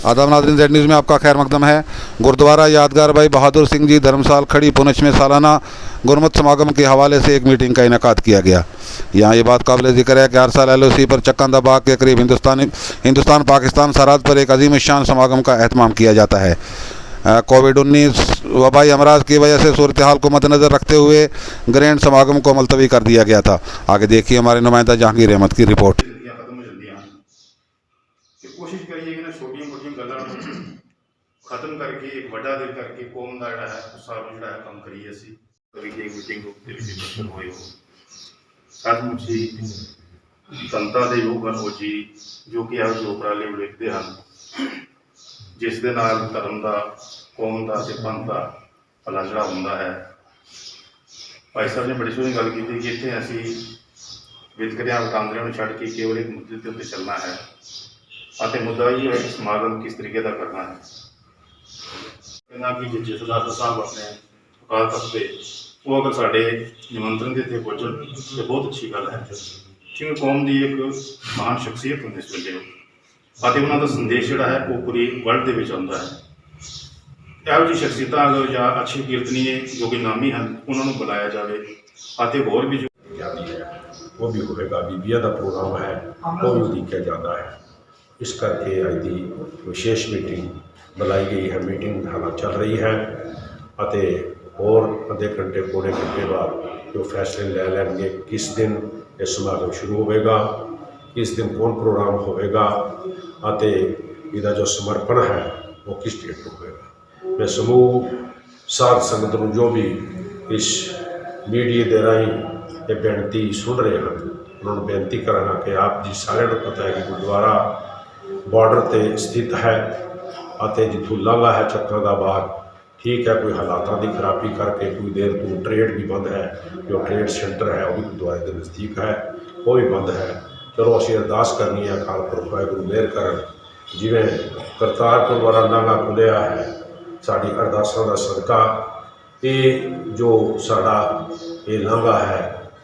आदाब नाज़रीन, Z news में आपका खैर मकदम है। गुरुद्वारा यादगार भाई बहादुर सिंह जी धर्मशाल खड़ी पुनछ में सालाना गुरमत समागम के हवाले से एक मीटिंग का इनेकाद किया गया। यहाँ ये बात काबिल ज़िक्र है कि हर साल LOC पर चक्का बाग के करीब हिंदुस्तान पाकिस्तान सरहद पर एक अजीम शान समागम का एहतमाम किया जाता है। कोविड-19 वबाई अमराज की वजह से सूरत हाल को मद्देनज़र रखते हुए ग्रैंड समागम को मुलतवी कर दिया गया था। आगे देखिए हमारे नुमाइंदा जहांगीर अहमद की रिपोर्ट। कोशिश करिए कि ना छोटिया मोटिया गल्लां खत्म करके एक बड़ा दिल करके कौम का जोड़ा है सारा जोड़ा है काम करिए असी कभी एक मीटिंग बदल होए हो सचमुच ही जनता के योग हो जी जो कि जो उपराले उड़ेकते हैं जिस दे नाल धर्म का कौम का ते पंथ का भला जोड़ा होंदा है। भाई साहब ने बड़ी सोहनी गल की कि इत्थे असी वितकरियां वटांदरियां छड़ के केवल एक मुद्दे के उत्ते चलना है और मुद्दा ही है कि समागम किस तरीके का करना है। कहना कि जथेदार साहब अपने अकाल तख्त पे वो अगर साढ़े निमंत्रण के इतने पहुँचन तो बहुत अच्छी गल है क्योंकि कौम की एक महान शख्सियत होने इस वेले और उन्होंने संदेश जोड़ा है वो पूरी वर्ल्ड के आता है। यहो जी शख्सियत अगर या अच्छी कीर्तनीय जो कि नामी हैं उन्होंने बुलाया जाए और होर भी जो वो भी होगा। बीबिया का प्रोग्राम है वो भी उदीकिया जाता है। इस करके अज की विशेष मीटिंग बुलाई गई है। मीटिंग हालात चल रही है और अद्धे घंटे पौने घंटे बाद जो फैसले ले लेंगे किस दिन यह समागम शुरू होगा, किस दिन कौन प्रोग्राम होगा, इसका जो समर्पण है वो किस डेट को होगा। मैं समूह साध संगत को जो भी इस मीडिया के राही ये बेनती सुन रहे हैं उन्होंने बेनती कराना कि आप जी सारे को पता है कि गुरुद्वारा बॉर्डर पर स्थित है जिथों लाला है चक्कर का बाग ठीक है। कोई हालातों की खराबी करके कोई देर तो ट्रेड भी बंद है, जो ट्रेड सेंटर है वो भी गुरुद्वारे के नज़दीक है वो भी बंद है। चलो असीं अरदास करनी है अकाल पुरख वाहिगुरू मेहर करन जिवें करतारपुर वाला लांघा खुलिया है साड़ी अरदासां दा सदका ये जो साड़ा ये लांघा है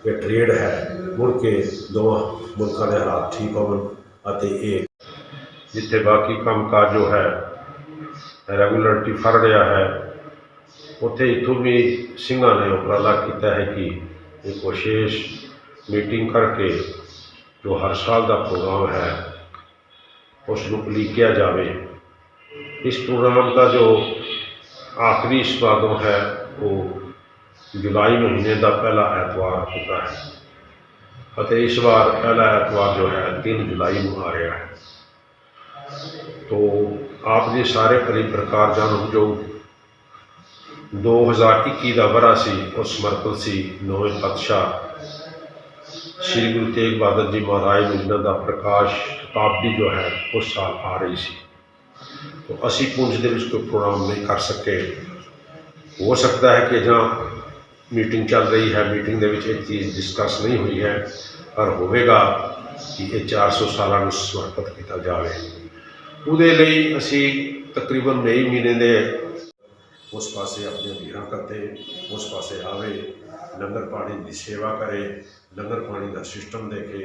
ये ट्रेड है मुड़ के दोवां मुल्कों के हालात ठीक होवन ये जिथे बाकी काम काज जो है रेगूलरिटी फड़ रहा है उत्थे इतों भी सिंघां ने उपराला किया है कि एक विशेष मीटिंग करके जो हर साल का प्रोग्राम है उसनूं उलीकिया जाए। इस प्रोग्राम का जो आखिरी समागम है वो जुलाई महीने का पहला एतवार होता है इस बार पहला एतवार जो है 3 जुलाई को आ रहा है। तो आप जी सारे भली प्रकार जानो जो 2021 का वरा सी और समर्पित सी नौवें पातशाह श्री गुरु तेग बहादुर जी महाराज जिन्हों प्रकाश शताब्दी जो है उस साल आ रही सी। तो असी पुंछ के कोई प्रोग्राम नहीं कर सके। हो सकता है कि जहाँ मीटिंग चल रही है मीटिंग के एक चीज़ डिस्कस नहीं हुई है पर होगा कि ये 400 साल में समर्पित किया जाए। उहदे लई असी तकरीबन मई महीने दे उस पासे अपने भीड़ करते उस पासे आवे लंगर पानी की सेवा करे लंगर पानी का सिस्टम देखे।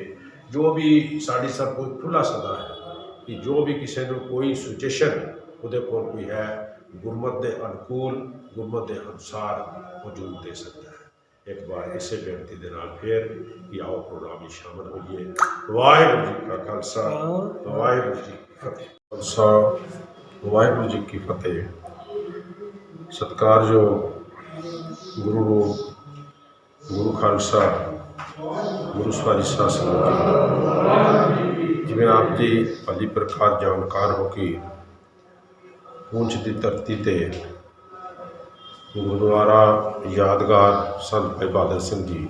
जो भी साड़ी सब कोई खुला सदा है कि जो भी किसी को कोई सुजेशन उहदे कोल कोई है गुरमत के अनुकूल गुरमत के अनुसार वो जरूर दे सकता है। एक बार इसे बेनती के नाल फिर कि आओ प्रोग्राम में शामिल होइए। वाहिगुरू जी का खालसा वाहिगुरू जी की फतेह। खालसा वाहिगुरू जी की फतेह। सत्कार जो गुरु खालसा गुरु सवारी शासन जिमें आप जी भली प्रकार जानकार हो कि पुंछ की धरती ते गुरुद्वारा यादगार संत भाई बहादुर सिंह जी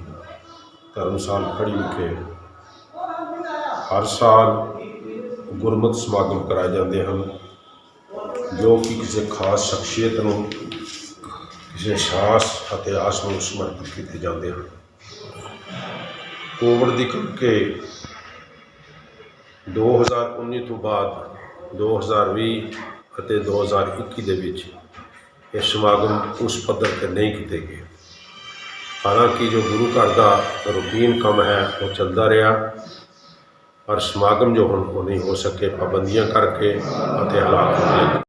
धर्मशाल खड़ी विखे हर साल गुरमत समागम कराए जाते हैं जो कि किसी खास शख्सियत को किसी साहस और आस को समर्पित किए जाते हैं। कोविड की करके 2019 तो बाद 2020 और 2021 के विच ये समागम उस पद्धर पर नहीं किए गए। हालांकि जो गुरु घर का रूटीन काम है वो चलता रहा और समागम जो ਹੁਣ ਉਹ ਨਹੀਂ ਹੋ ਸਕੇ ਪਾਬੰਦੀਆਂ ਕਰਕੇ ਅਤੇ ਹਾਲਾਤ